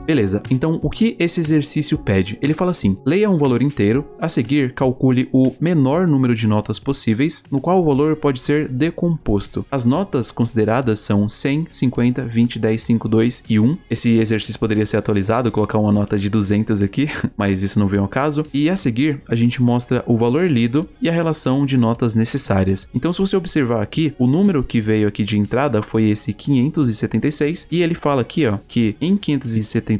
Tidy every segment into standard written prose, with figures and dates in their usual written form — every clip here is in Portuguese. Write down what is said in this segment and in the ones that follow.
Beleza, então o que esse exercício pede? Ele fala assim, leia um valor inteiro, a seguir calcule o menor número de notas possíveis, no qual o valor pode ser decomposto. As notas consideradas são 100, 50, 20, 10, 5, 2 e 1. Esse exercício poderia ser atualizado, colocar uma nota de 200 aqui, mas isso não vem ao caso. E a seguir, a gente mostra o valor lido e a relação de notas necessárias. Então, se você observar aqui, o número que veio aqui de entrada foi esse 576, e ele fala aqui, ó, que em 576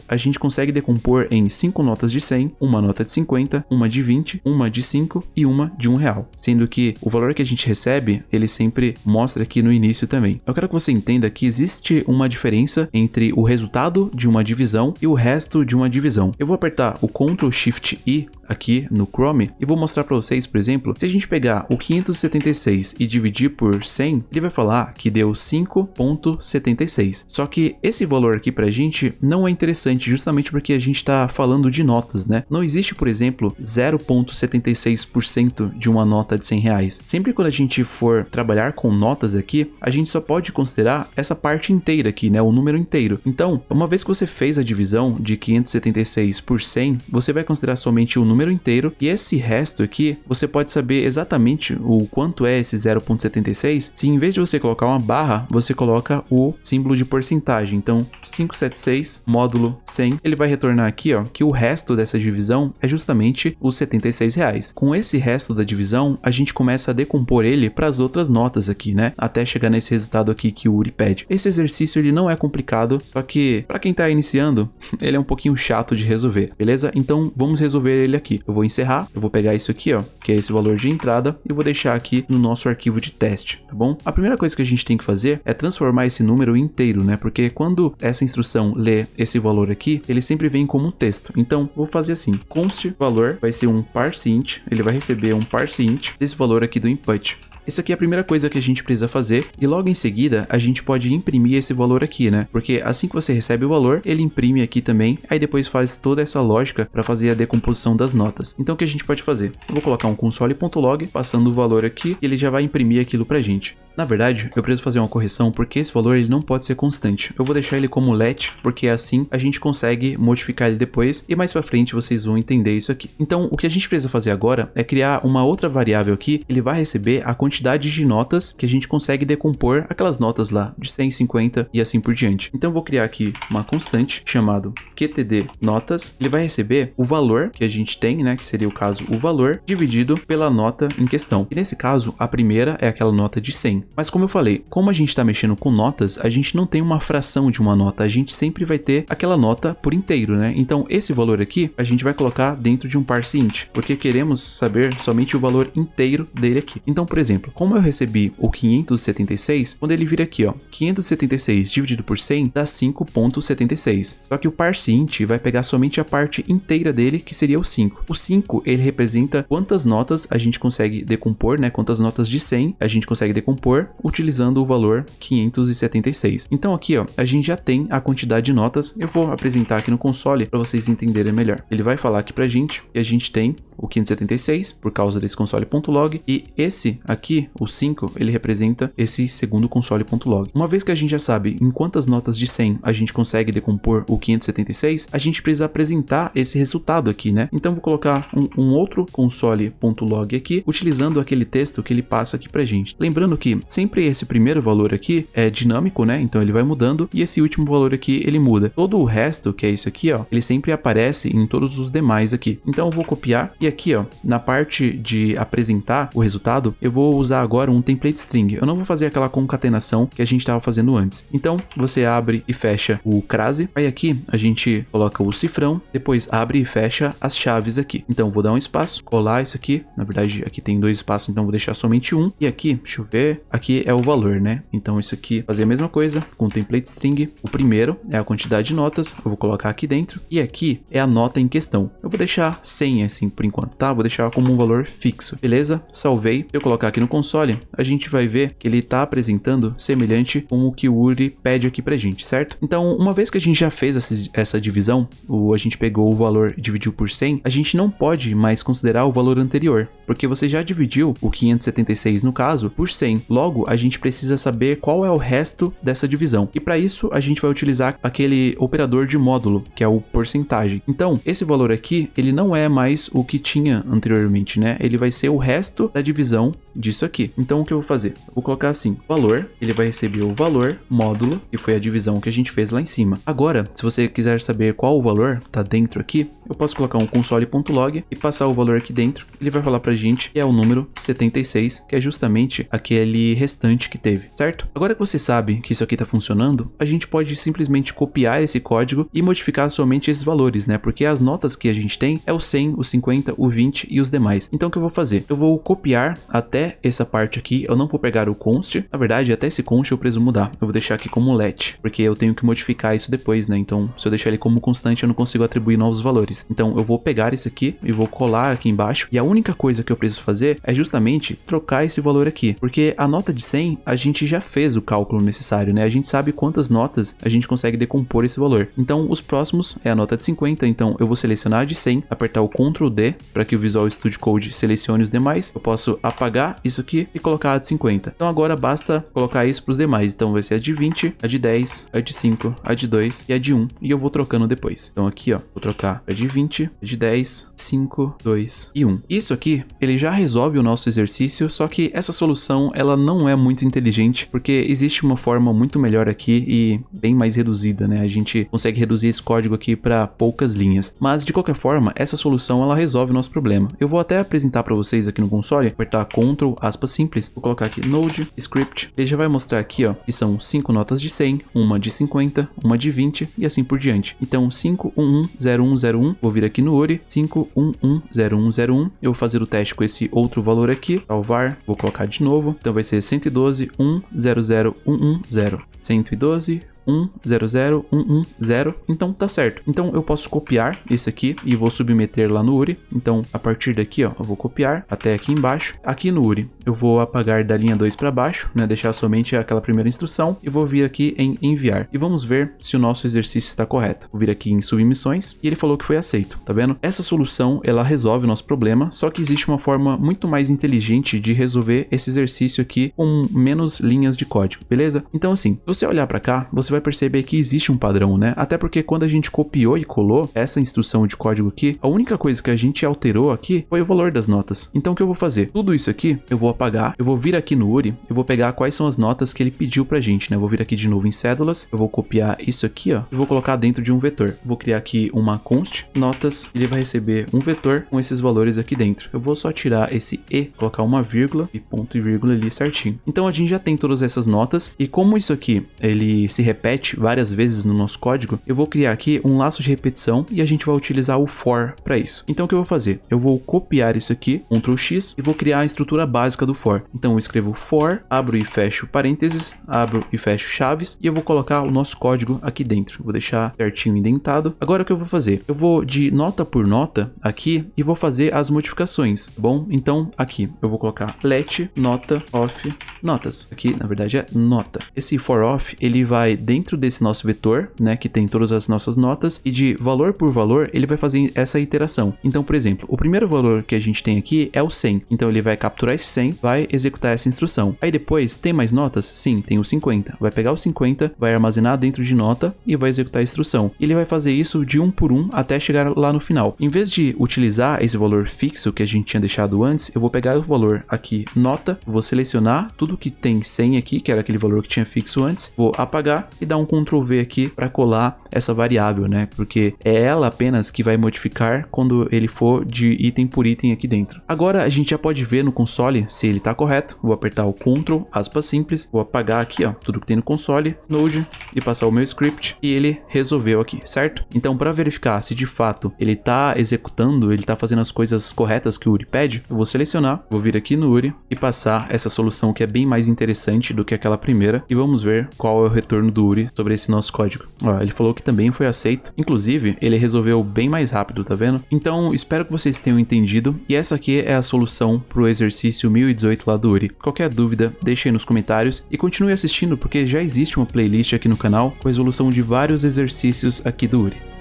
a gente consegue decompor em 5 notas de 100, uma nota de 50, uma de 20, uma de 5 e uma de R$1, sendo que o valor que a gente recebe, ele sempre mostra aqui no início também. Eu quero que você entenda que existe uma diferença entre o resultado de uma divisão e o resto de uma divisão. Eu vou apertar o Ctrl Shift I aqui no Chrome e vou mostrar para vocês, por exemplo, se a gente pegar o 576 e dividir por 100, ele vai falar que deu 5,76. Só que esse valor aqui pra gente não é interessante, justamente porque a gente está falando de notas, né? Não existe, por exemplo, 0,76% de uma nota de R$100. Sempre quando a gente for trabalhar com notas aqui, a gente só pode considerar essa parte inteira aqui, né? O número inteiro. Então, uma vez que você fez a divisão de 576 por 100, você vai considerar somente o número inteiro, e esse resto aqui, você pode saber exatamente o quanto é esse 0,76, se em vez de você colocar uma barra, você coloca o símbolo de porcentagem. Então, 576 módulo 100, ele vai retornar aqui, ó, que o resto dessa divisão é justamente os R$76. Com esse resto da divisão, a gente começa a decompor ele para as outras notas aqui, né? Até chegar nesse resultado aqui que o Uri pede. Esse exercício, ele não é complicado, só que para quem tá iniciando, ele é um pouquinho chato de resolver, beleza? Então, vamos resolver ele aqui. Eu vou encerrar, eu vou pegar isso aqui, ó, que é esse valor de entrada, e vou deixar aqui no nosso arquivo de teste, tá bom? A primeira coisa que a gente tem que fazer é transformar esse número inteiro, né? Porque quando essa instrução lê esse valor aqui, ele sempre vem como um texto. Então, vou fazer assim, const valor vai ser um parseInt, ele vai receber um parseInt desse valor aqui do input. Essa aqui é a primeira coisa que a gente precisa fazer, e logo em seguida a gente pode imprimir esse valor aqui, né? Porque assim que você recebe o valor, ele imprime aqui também, aí depois faz toda essa lógica para fazer a decomposição das notas. Então o que a gente pode fazer? Eu vou colocar um console.log, passando o valor aqui, e ele já vai imprimir aquilo pra gente. Na verdade, eu preciso fazer uma correção, porque esse valor ele não pode ser constante. Eu vou deixar ele como let, porque assim a gente consegue modificar ele depois, e mais pra frente vocês vão entender isso aqui. Então, o que a gente precisa fazer agora é criar uma outra variável aqui, ele vai receber a quantidade de notas que a gente consegue decompor aquelas notas lá, de 100, 50 e assim por diante. Então, eu vou criar aqui uma constante chamado qtd notas, ele vai receber o valor que a gente tem, né, que seria o caso o valor, dividido pela nota em questão. E nesse caso, a primeira é aquela nota de 100. Mas como eu falei, como a gente está mexendo com notas, a gente não tem uma fração de uma nota, a gente sempre vai ter aquela nota por inteiro, né? Então esse valor aqui, a gente vai colocar dentro de um parseInt, porque queremos saber somente o valor inteiro dele aqui. Então, por exemplo, como eu recebi o 576, quando ele vir aqui, ó, 576 dividido por 100 dá 5,76. Só que o parseInt vai pegar somente a parte inteira dele, que seria o 5. O 5, ele representa quantas notas a gente consegue decompor, né? Quantas notas de 100 a gente consegue decompor utilizando o valor 576. Então aqui, ó, a gente já tem a quantidade de notas. Eu vou apresentar aqui no console para vocês entenderem melhor. Ele vai falar aqui pra gente que a gente tem o 576 por causa desse console.log, e esse aqui, o 5, ele representa esse segundo console.log. Uma vez que a gente já sabe em quantas notas de 100 a gente consegue decompor o 576, a gente precisa apresentar esse resultado aqui, né? Então vou colocar um outro console.log aqui, utilizando aquele texto que ele passa aqui pra gente. Lembrando que sempre esse primeiro valor aqui é dinâmico, né? Então ele vai mudando, e esse último valor aqui ele muda. Todo o resto, que é isso aqui, ó, ele sempre aparece em todos os demais aqui. Então eu vou copiar, e aqui, ó, na parte de apresentar o resultado, eu vou usar agora um template string. Eu não vou fazer aquela concatenação que a gente estava fazendo antes. Então você abre e fecha o crase, aí aqui a gente coloca o cifrão, depois abre e fecha as chaves aqui. Então vou dar um espaço, colar isso aqui, na verdade aqui tem 2 espaços, então vou deixar somente um, e aqui, deixa eu ver, aqui é o valor, né? Então isso aqui, fazer a mesma coisa com o template string. O primeiro é a quantidade de notas, eu vou colocar aqui dentro, e aqui é a nota em questão. Eu vou deixar 100 assim por enquanto, tá? Vou deixar como um valor fixo, beleza? Salvei. Se eu colocar aqui no no console, a gente vai ver que ele está apresentando semelhante com o que o URI pede aqui pra gente, certo? Então, uma vez que a gente já fez essa divisão, a gente pegou o valor e dividiu por 100, a gente não pode mais considerar o valor anterior, porque você já dividiu o 576 no caso por 100. Logo, a gente precisa saber qual é o resto dessa divisão. E para isso, a gente vai utilizar aquele operador de módulo, que é o porcentagem. Então, esse valor aqui, ele não é mais o que tinha anteriormente, né? Ele vai ser o resto da divisão disso aqui. Então, o que eu vou fazer? Eu vou colocar assim, valor, ele vai receber o valor módulo, que foi a divisão que a gente fez lá em cima. Agora, se você quiser saber qual o valor tá dentro aqui, eu posso colocar um console.log e passar o valor aqui dentro. Ele vai falar pra gente que é o número 76, que é justamente aquele restante que teve, certo? Agora que você sabe que isso aqui tá funcionando, a gente pode simplesmente copiar esse código e modificar somente esses valores, né? Porque as notas que a gente tem é o 100, o 50, o 20 e os demais. Então, o que eu vou fazer? Eu vou copiar até essa parte aqui, eu não vou pegar o const. Na verdade, até esse const eu preciso mudar. Eu vou deixar aqui como let, porque eu tenho que modificar isso depois, né? Então, se eu deixar ele como constante, eu não consigo atribuir novos valores. Então, eu vou pegar isso aqui e vou colar aqui embaixo. E a única coisa que eu preciso fazer é justamente trocar esse valor aqui, porque a nota de 100, a gente já fez o cálculo necessário, né? A gente sabe quantas notas a gente consegue decompor esse valor. Então, os próximos é a nota de 50, então eu vou selecionar a de 100, apertar o Ctrl D para que o Visual Studio Code selecione os demais. Eu posso apagar isso aqui e colocar a de 50. Então, agora basta colocar isso para os demais. Então, vai ser a de 20, a de 10, a de 5, a de 2 e a de 1. E eu vou trocando depois. Então, aqui, ó, vou trocar a de 20, a de 10, 5, 2 e 1. Isso aqui, ele já resolve o nosso exercício, só que essa solução, ela não é muito inteligente, porque existe uma forma muito melhor aqui e bem mais reduzida, né? A gente consegue reduzir esse código aqui para poucas linhas. Mas, de qualquer forma, essa solução, ela resolve o nosso problema. Eu vou até apresentar para vocês aqui no console, apertar Ctrl, aspas simples, vou colocar aqui Node, Script, ele já vai mostrar aqui, ó, que são 5 notas de 100, uma de 50, uma de 20 e assim por diante. Então, 5110101, vou vir aqui no URI, 5110101, eu vou fazer o teste com esse outro valor aqui, salvar, vou colocar de novo, então vai ser 112.100.110, 112.100.110, então tá certo. Então eu posso copiar esse aqui e vou submeter lá no URI. Então a partir daqui, ó, eu vou copiar até aqui embaixo. Aqui no URI eu vou apagar da linha 2 para baixo, né, deixar somente aquela primeira instrução e vou vir aqui em enviar. E vamos ver se o nosso exercício está correto. Vou vir aqui em submissões e ele falou que foi aceito, tá vendo? Essa solução, ela resolve o nosso problema, só que existe uma forma muito mais inteligente de resolver esse exercício aqui com menos linhas de código, beleza? Então assim, se você olhar para cá, você vai perceber que existe um padrão, né? Até porque quando a gente copiou e colou essa instrução de código aqui, a única coisa que a gente alterou aqui foi o valor das notas. Então o que eu vou fazer? Tudo isso aqui eu vou apagar, eu vou vir aqui no URI, eu vou pegar quais são as notas que ele pediu pra gente, né? Eu vou vir aqui de novo em cédulas, eu vou copiar isso aqui, ó, e vou colocar dentro de um vetor. Vou criar aqui uma const, notas, ele vai receber um vetor com esses valores aqui dentro. Eu vou só tirar esse e, colocar uma vírgula e ponto e vírgula ali certinho. Então a gente já tem todas essas notas e como isso aqui, ele se repete várias vezes no nosso código, eu vou criar aqui um laço de repetição e a gente vai utilizar o for para isso. Então o que eu vou fazer? Eu vou copiar isso aqui, Ctrl X, e vou criar a estrutura básica do for. Então eu escrevo for, abro e fecho parênteses, abro e fecho chaves e eu vou colocar o nosso código aqui dentro. Vou deixar certinho indentado. Agora o que eu vou fazer? Eu vou de nota por nota aqui e vou fazer as modificações, tá bom? Então aqui eu vou colocar let nota of notas. Aqui na verdade é nota. Esse for of ele vai dentro desse nosso vetor, né, que tem todas as nossas notas, e de valor por valor ele vai fazer essa iteração. Então, por exemplo, o primeiro valor que a gente tem aqui é o 100, então ele vai capturar esse 100, vai executar essa instrução. Aí depois, tem mais notas? Sim, tem o 50. Vai pegar o 50, vai armazenar dentro de nota e vai executar a instrução. E ele vai fazer isso de um por um até chegar lá no final. Em vez de utilizar esse valor fixo que a gente tinha deixado antes, eu vou pegar o valor aqui, nota, vou selecionar tudo que tem 100 aqui, que era aquele valor que tinha fixo antes, vou apagar e dar um Ctrl V aqui para colar essa variável, né? Porque é ela apenas que vai modificar quando ele for de item por item aqui dentro. Agora a gente já pode ver no console se ele está correto. Vou apertar o Ctrl, aspas simples, vou apagar aqui, ó, tudo que tem no console, Node, e passar o meu script e ele resolveu aqui, certo? Então, para verificar se de fato ele está executando, ele está fazendo as coisas corretas que o URI pede, eu vou selecionar, vou vir aqui no URI e passar essa solução que é bem mais interessante do que aquela primeira e vamos ver qual é o retorno do URI Uri sobre esse nosso código. Ó, ele falou que também foi aceito, inclusive ele resolveu bem mais rápido, tá vendo? Então espero que vocês tenham entendido e essa aqui é a solução pro exercício 1018 lá do Uri. Qualquer dúvida, deixe aí nos comentários e continue assistindo porque já existe uma playlist aqui no canal com a resolução de vários exercícios aqui do Uri.